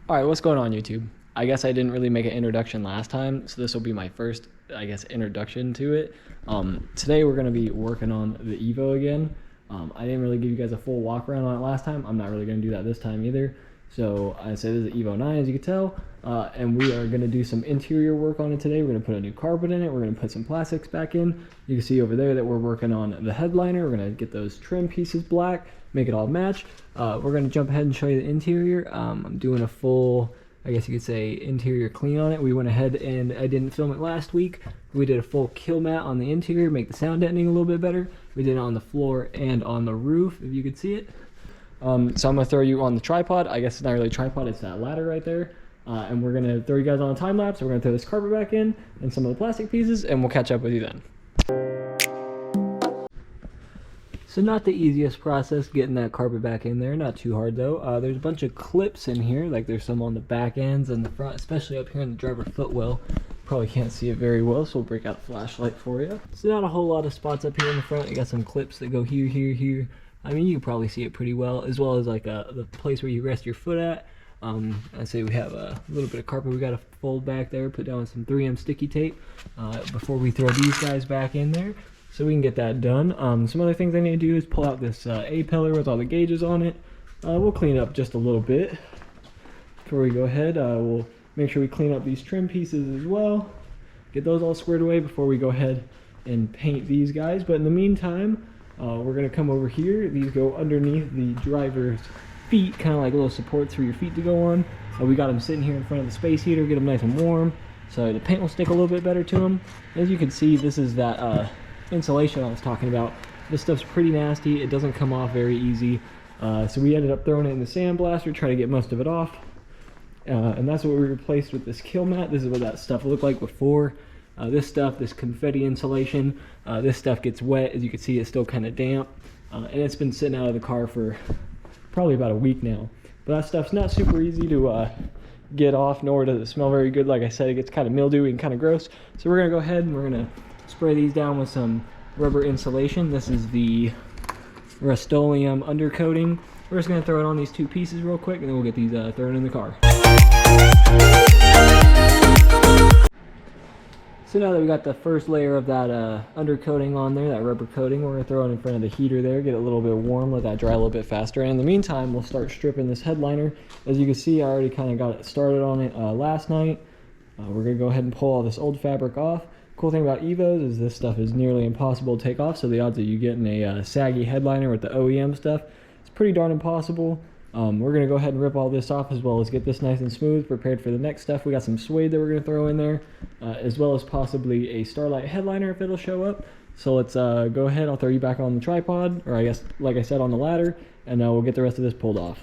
All right, what's going on YouTube? I guess I didn't really make an introduction last time, so this will be my first, I guess, introduction to it. Today we're going to be working on the Evo again. I didn't really give you guys a full walk around on it last time. I'm not really going to do that this time either. So I said this is the Evo 9, as you can tell, and we are going to do some interior work on it today. We're going to put a new carpet in it. We're going to put some plastics back in. You can see over there that we're working on the headliner. We're going to get those trim pieces black, make it all match. We're going to jump ahead and show you the interior. I'm doing a full, I guess you could say, interior clean on it. We went ahead and I didn't film it last week. We did a full kill mat on the interior, make the sound deadening a little bit better. We did it on the floor and on the roof, if you could see it. So I'm going to throw you on the tripod. I guess it's not really a tripod, it's that ladder right there. And we're going to throw you guys on a time lapse. We're going to throw this carpet back in and some of the plastic pieces, and we'll catch up with you then. So not the easiest process getting that carpet back in there, not too hard though. There's a bunch of clips in here, like there's some on the back ends and the front, especially up here in the driver footwell. Probably can't see it very well, so we'll break out a flashlight for you. So not a whole lot of spots up here in the front. You got some clips that go here, here, here. I mean, you can probably see it pretty well, as well as like the place where you rest your foot at. I say we have a little bit of carpet we got to fold back there, put down some 3M sticky tape before we throw these guys back in there. So we can get that done. Some other things I need to do is pull out this A-pillar with all the gauges on it. We'll clean it up just a little bit. Before we go ahead, we'll make sure we clean up these trim pieces as well. Get those all squared away before we go ahead and paint these guys. But in the meantime, we're going to come over here. These go underneath the driver's feet, kind of like little supports for your feet to go on. We got them sitting here in front of the space heater, get them nice and warm, so the paint will stick a little bit better to them. As you can see, this is that insulation I was talking about. This stuff's pretty nasty. It doesn't come off very easy. So we ended up throwing it in the sandblaster, trying to get most of it off. And that's what we replaced with this kill mat. This is what that stuff looked like before. This stuff, this confetti insulation, this stuff gets wet. As you can see, it's still kind of damp. And it's been sitting out of the car for probably about a week now. But that stuff's not super easy to get off, nor does it smell very good. Like I said, it gets kind of mildewy and kind of gross. So we're going to go ahead and we're going to spray these down with some rubber insulation. This is the Rust-Oleum undercoating. We're just going to throw it on these two pieces real quick, and then we'll get these thrown in the car. So now that we got the first layer of that undercoating on there, that rubber coating, we're going to throw it in front of the heater there, get it a little bit warm, let that dry a little bit faster. And in the meantime, we'll start stripping this headliner. As you can see, I already kind of got it started on it last night. We're going to go ahead and pull all this old fabric off. Cool thing about Evos is this stuff is nearly impossible to take off, so the odds of you getting a saggy headliner with the OEM stuff, it's pretty darn impossible. We're going to go ahead and rip all this off, as well as get this nice and smooth, prepared for the next stuff. We got some suede that we're going to throw in there, as well as possibly a Starlight headliner if it'll show up. So let's go ahead. I'll throw you back on the tripod, or I guess, like I said, on the ladder, and we'll get the rest of this pulled off.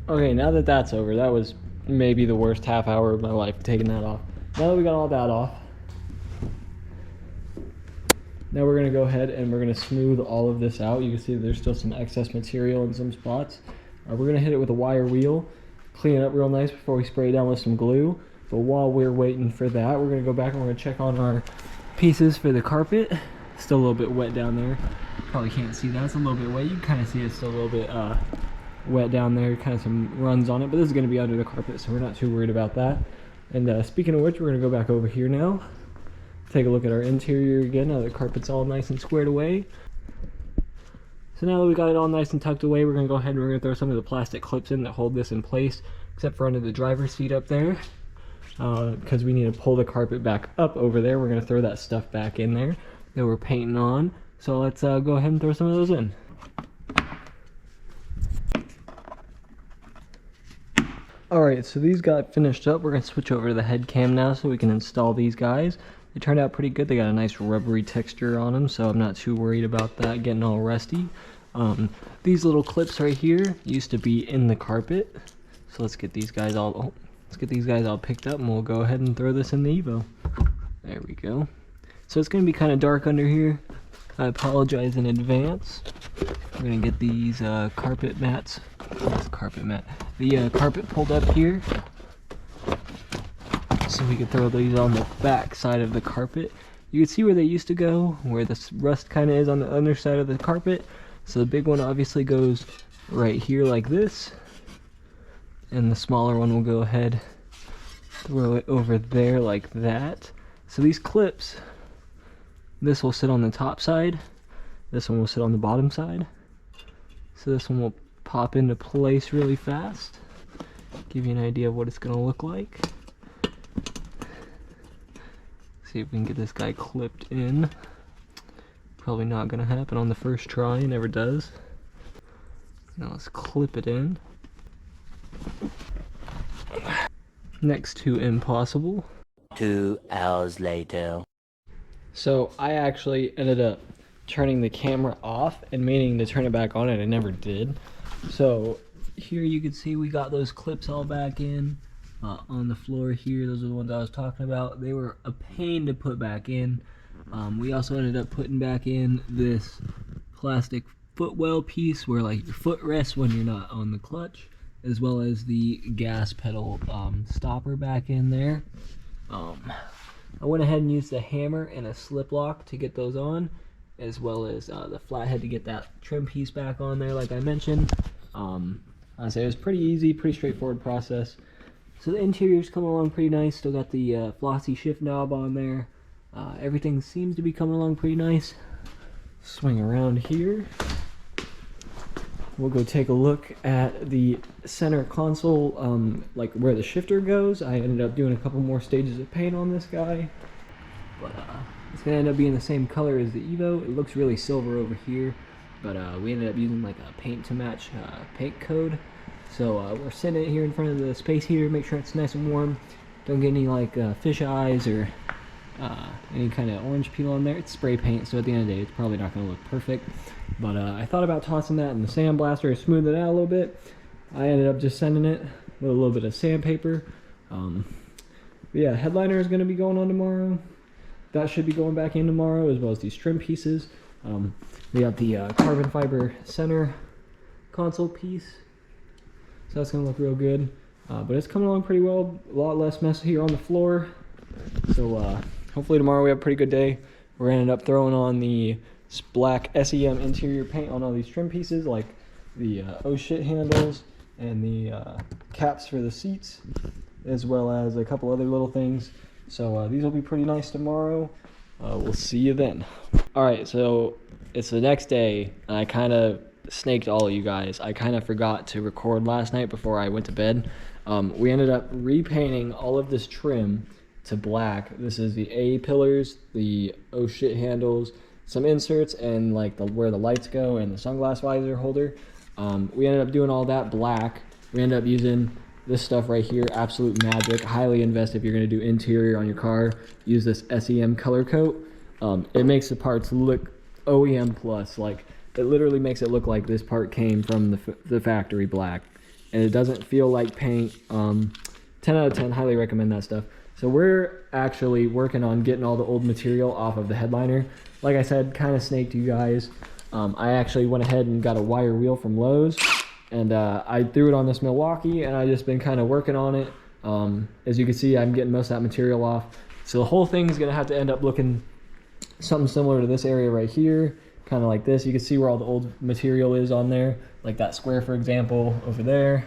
Okay, now that that's over, that was maybe the worst half hour of my life, taking that off. Now that we got all that off, now we're going to go ahead and we're going to smooth all of this out. You can see there's still some excess material in some spots. We're going to hit it with a wire wheel, clean it up real nice before we spray it down with some glue. But while we're waiting for that, we're going to go back and we're going to check on our pieces for the carpet. Still a little bit wet down there. Probably can't see that. It's a little bit wet. You can kind of see it's still a little bit wet down there, kind of some runs on it, but this is going to be under the carpet, so we're not too worried about that. And speaking of which, we're going to go back over here now, take a look at our interior again. Now the carpet's all nice and squared away. So now that we got it all nice and tucked away, we're going to go ahead and we're going to throw some of the plastic clips in that hold this in place, except for under the driver's seat up there, because we need to pull the carpet back up over there. We're going to throw that stuff back in there that we're painting on. So let's go ahead and throw some of those in. Alright, so these got finished up. We're going to switch over to the head cam now so we can install these guys. They turned out pretty good. They got a nice rubbery texture on them, so I'm not too worried about that getting all rusty. These little clips right here used to be in the carpet. So let's get these guys all picked up, and we'll go ahead and throw this in the Evo. There we go. So it's going to be kind of dark under here. I apologize in advance. We're going to get these carpet mats. What's the carpet mat? The carpet pulled up here, so we could throw these on the back side of the carpet. You can see where they used to go, where the rust kind of is on the underside of the carpet. So the big one obviously goes right here like this, and the smaller one will go ahead, throw it over there like that. So these clips, this will sit on the top side, this one will sit on the bottom side. So this one will pop into place really fast. Give you an idea of what it's going to look like. See if we can get this guy clipped in. Probably not going to happen on the first try, it never does. Now let's clip it in. Next to impossible. 2 hours later. So I actually ended up turning the camera off and meaning to turn it back on, and I never did. So here you can see we got those clips all back in on the floor here. Those are the ones I was talking about. They were a pain to put back in. We also ended up putting back in this plastic footwell piece where like your foot rests when you're not on the clutch, as well as the gas pedal stopper back in there. I went ahead and used a hammer and a slip lock to get those on, as well as the flathead to get that trim piece back on there like I mentioned. I say it was pretty easy, pretty straightforward process. So the interior's coming along pretty nice. Still got the flossy shift knob on there. Everything seems to be coming along pretty nice. Swing around here. We'll go take a look at the center console, like where the shifter goes. I ended up doing a couple more stages of paint on this guy, but it's gonna end up being the same color as the Evo. It looks really silver over here, but we ended up using like a paint to match paint code. So we're setting it here in front of the space heater, make sure it's nice and warm. Don't get any like fish eyes or any kind of orange peel on there. It's spray paint, so at the end of the day, it's probably not going to look perfect. But I thought about tossing that in the sandblaster to smooth it out a little bit. I ended up just sending it with a little bit of sandpaper. Yeah, headliner is going to be going on tomorrow. That should be going back in tomorrow, as well as these trim pieces. We got the carbon fiber center console piece, so that's going to look real good. But it's coming along pretty well. A lot less mess here on the floor. So hopefully tomorrow we have a pretty good day. We're ended up throwing on the black SEM interior paint on all these trim pieces, like the oh shit handles and the caps for the seats, as well as a couple other little things. So these will be pretty nice tomorrow. We'll see you then. Alright, so it's the next day, and I kind of snaked all of you guys. I kind of forgot to record last night before I went to bed. We ended up repainting all of this trim to black. This is the A pillars, the oh shit handles, some inserts, and like where the lights go, and the sunglass visor holder. We ended up doing all that black. We ended up using this stuff right here, Absolute Magic. Highly invest if you're going to do interior on your car. Use this SEM color coat. It makes the parts look OEM plus. Like, it literally makes it look like this part came from the factory black, and it doesn't feel like paint. 10 out of 10, highly recommend that stuff. So we're actually working on getting all the old material off of the headliner. Like I said, kind of snaked you guys. I actually went ahead and got a wire wheel from Lowe's, and I threw it on this Milwaukee, and I've just been kind of working on it. As you can see, I'm getting most of that material off. So the whole thing's gonna have to end up looking something similar to this area right here, kind of like this. You can see where all the old material is on there, like that square, for example, over there.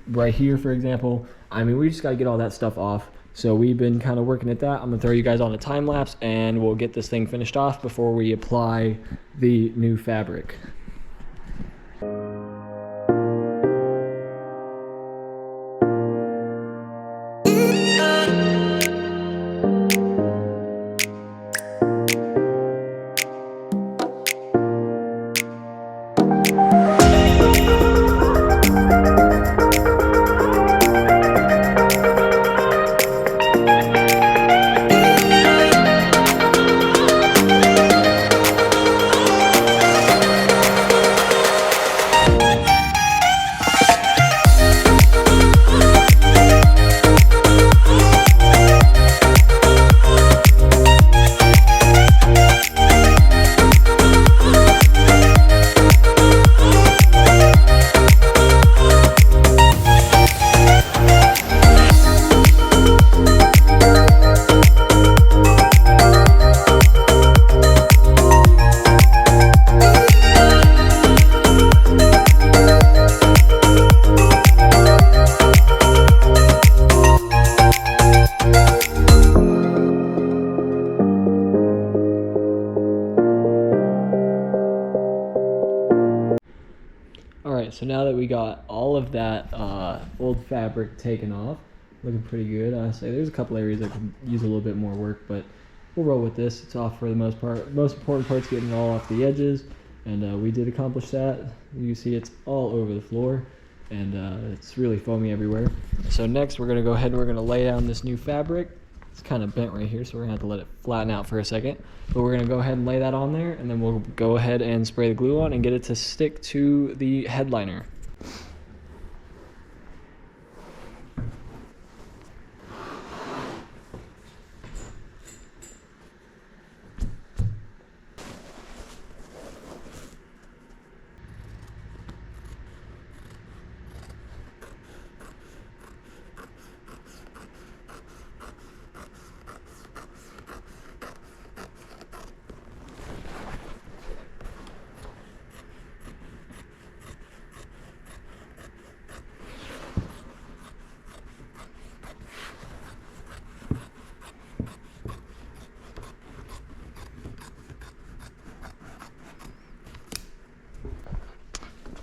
Right here, for example. I mean, we just got to get all that stuff off. So we've been kind of working at that. I'm going to throw you guys on a time lapse, and we'll get this thing finished off before we apply the new fabric. Alright, so now that we got all of that old fabric taken off, looking pretty good. I say there's a couple areas that could use a little bit more work, but we'll roll with this. It's off for the most part. Most important part's getting it all off the edges, and we did accomplish that. You can see it's all over the floor, and it's really foamy everywhere. So next we're gonna go ahead and we're gonna lay down this new fabric. It's kind of bent right here, so we're gonna have to let it flatten out for a second. But we're gonna go ahead and lay that on there, and then we'll go ahead and spray the glue on and get it to stick to the headliner.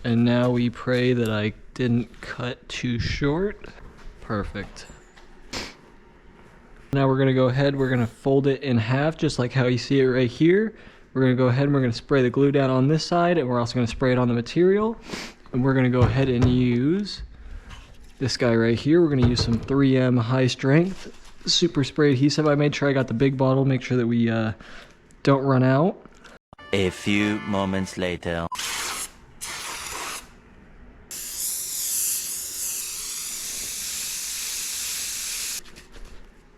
And now we pray that I didn't cut too short. Perfect. Now we're gonna go ahead, we're gonna fold it in half, just like how you see it right here. We're gonna go ahead and we're gonna spray the glue down on this side, and we're also gonna spray it on the material. And we're gonna go ahead and use this guy right here. We're gonna use some 3M high strength super spray adhesive. I made sure I got the big bottle, make sure that we don't run out. A few moments later.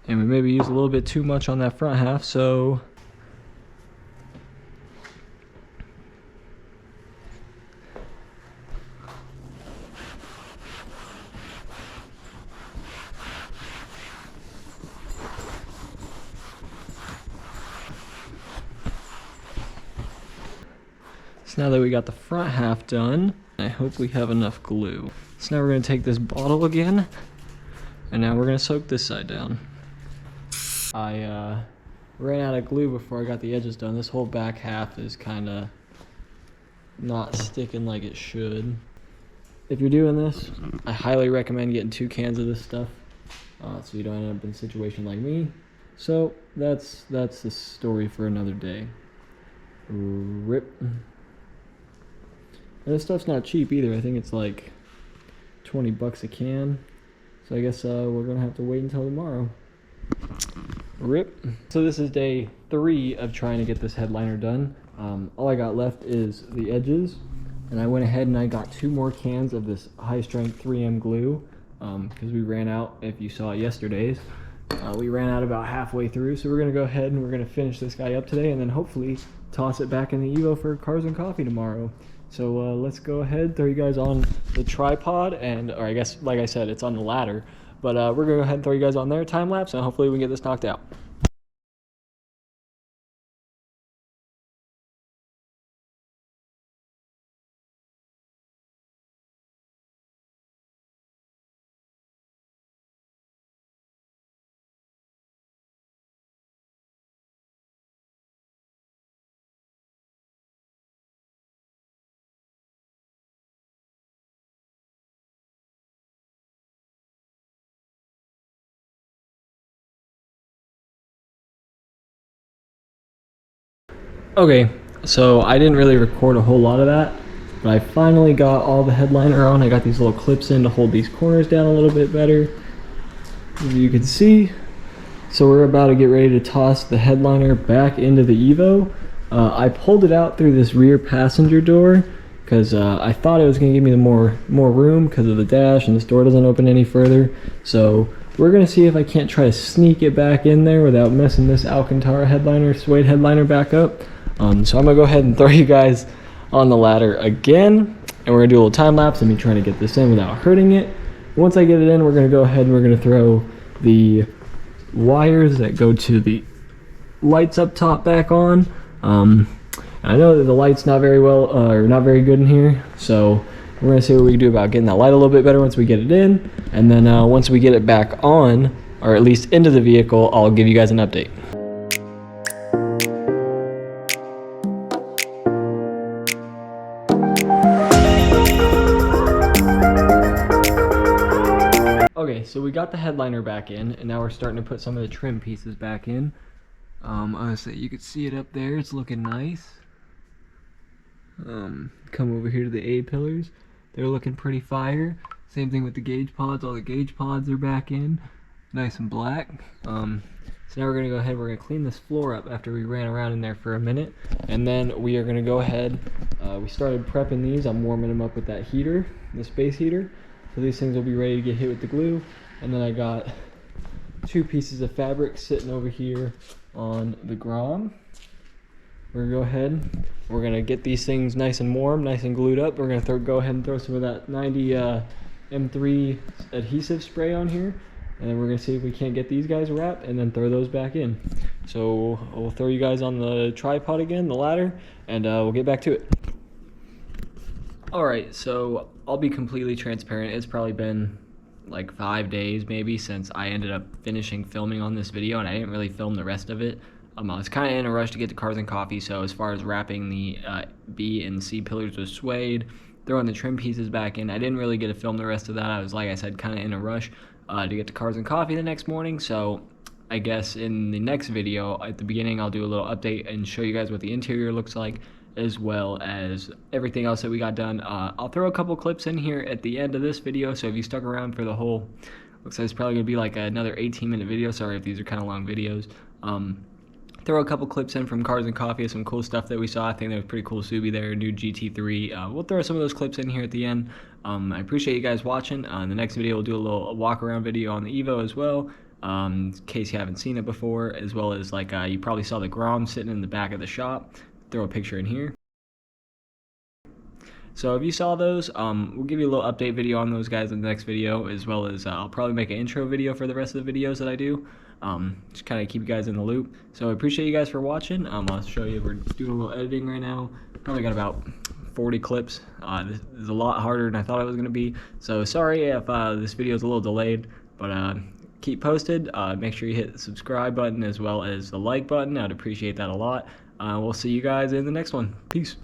And we maybe used a little bit too much on that front half, so now that we got the front half done, I hope we have enough glue. So now we're going to take this bottle again, and now we're going to soak this side down. I ran out of glue before I got the edges done. This whole back half is kind of not sticking like it should. If you're doing this, I highly recommend getting 2 cans of this stuff, so you don't end up in a situation like me. So that's the story for another day. Rip. And this stuff's not cheap either. I think it's like 20 bucks a can. So I guess we're gonna have to wait until tomorrow. Rip. So this is day 3 of trying to get this headliner done. All I got left is the edges, and I went ahead and I got 2 more cans of this high strength 3M glue because we ran out. If you saw yesterday's, we ran out about halfway through. So we're gonna go ahead and we're gonna finish this guy up today, and then hopefully toss it back in the Evo for Cars and Coffee tomorrow. So let's go ahead, throw you guys on the tripod, or I guess, like I said, it's on the ladder. But we're gonna go ahead and throw you guys on there, time lapse, and hopefully we can get this knocked out. Okay, so I didn't really record a whole lot of that, but I finally got all the headliner on. I got these little clips in to hold these corners down a little bit better, as you can see. So we're about to get ready to toss the headliner back into the Evo. I pulled it out through this rear passenger door because I thought it was going to give me more room because of the dash, and this door doesn't open any further. So we're going to see if I can't try to sneak it back in there without messing this Alcantara headliner, suede headliner back up. So I'm going to go ahead and throw you guys on the ladder again, and we're going to do a little time lapse of me trying to get this in without hurting it. Once I get it in, we're going to go ahead and we're going to throw the wires that go to the lights up top back on. I know that the light's not very well, or not very good in here, so we're going to see what we can do about getting that light a little bit better once we get it in, and then once we get it back on, or at least into the vehicle, I'll give you guys an update. Okay, so we got the headliner back in, and now we're starting to put some of the trim pieces back in. Honestly, you can see it up there. It's looking nice. Come over here to the A-pillars. They're looking pretty fire. Same thing with the gauge pods. All the gauge pods are back in, nice and black. So now we're gonna go ahead. We're gonna clean this floor up after we ran around in there for a minute, and then we are gonna go ahead. We started prepping these. I'm warming them up with that heater, the space heater. So these things will be ready to get hit with the glue. And then I got 2 pieces of fabric sitting over here on the grom. We're gonna go ahead. We're gonna get these things nice and warm, nice and glued up. We're gonna go ahead and throw some of that 90 M3 adhesive spray on here, and then we're gonna see if we can't get these guys wrapped, and then throw those back in. So we'll throw you guys on the tripod again, the ladder, and we'll get back to it. All right, so I'll be completely transparent. It's probably been like 5 days maybe since I ended up finishing filming on this video, and I didn't really film the rest of it. I was kind of in a rush to get to Cars and Coffee, so as far as wrapping the B and C pillars with suede, throwing the trim pieces back in, I didn't really get to film the rest of that. I was, like I said, kind of in a rush to get to Cars and Coffee the next morning, so I guess in the next video, at the beginning, I'll do a little update and show you guys what the interior looks like, as well as everything else that we got done. I'll throw a couple clips in here at the end of this video, so if you stuck around for the whole, looks like it's probably going to be like another 18-minute video. Sorry if these are kind of long videos. Throw a couple clips in from Cars and Coffee of some cool stuff that we saw. I think that was pretty cool. Subi there, new GT3. We'll throw some of those clips in here at the end. I appreciate you guys watching. In the next video, we'll do a little walk around video on the Evo as well, in case you haven't seen it before, as well as like you probably saw the Grom sitting in the back of the shop. Throw a picture in here. So if you saw those, we'll give you a little update video on those guys in the next video, as well as I'll probably make an intro video for the rest of the videos that I do. Just kind of keep you guys in the loop. So I appreciate you guys for watching. I'll show you, we're doing a little editing right now. Probably got about 40 clips. This is a lot harder than I thought it was going to be. So sorry if this video is a little delayed, but keep posted. Make sure you hit the subscribe button as well as the like button. I'd appreciate that a lot. We'll see you guys in the next one. Peace.